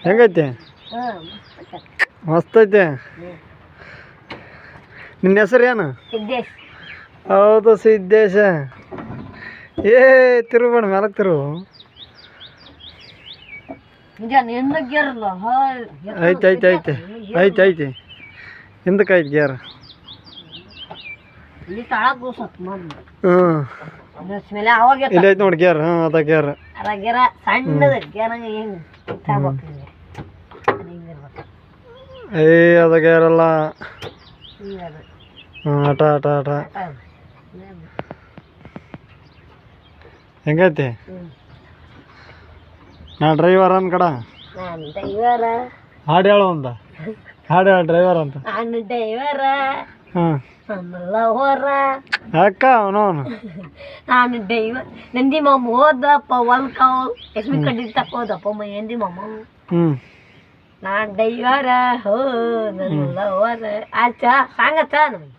ಹೆಂಗೈತೆ? ಮಸ್ತ್ ಐತೆ. ನಿನ್ನ ಹೆಸರು ಏನು? ಹೌದು ಸಿದ್ದೇಶ. ಏ ತಿರುಗಬೇಡ, ಮ್ಯಾಲಕ್ಕೆ ತಿರುವು. ಐತೆ ಐತೆ ಐತೆ ಐತೆ ಐತೆ ಹಿಂದಕ್ಕೆ ಐತೆ ಗ್ಯಾರ. ಹ್ಞೂ ಇಲ್ಲಿ ಐತೆ ನೋಡಿ ಗ್ಯಾರ. ಹಾಂ ಅದ ಗ್ಯಾರ. ಏ ಅದ ಗ್ಯಾರಲ್ಲ. ಹಾಂ ಆಟ ಆಟ ಆಟ ಹೆಂಗೈತಿ? ನಾ ಡ್ರೈವರ್ ಅನ್ ಕಡ ಹಾಡು ಹೇಳು ಒಂದ. ಹಾಡು ಹೇಳ ಡ್ರೈವರ್ ಅಂತ. ಹಾಂ ಅಕ್ಕ ಅವನವನು ನಾನು ಡೈವರ್ ನಂದಿ ಮಾಮ ಹೋದಪ್ಪ ಹೊಲ್ಕ ಎಸ್ಮಿ ಕಡ್ಡಿ ತಕೋದಪ್ಪ ಮಂದಿ ಮಾಮ. ಹ್ಞೂ ನಾನು ಡೈವರ ಹೋ ನನ್ನ ಲವರ ಆಚಾ ಸಾಂಗಚ್ಚ ನಮಗೆ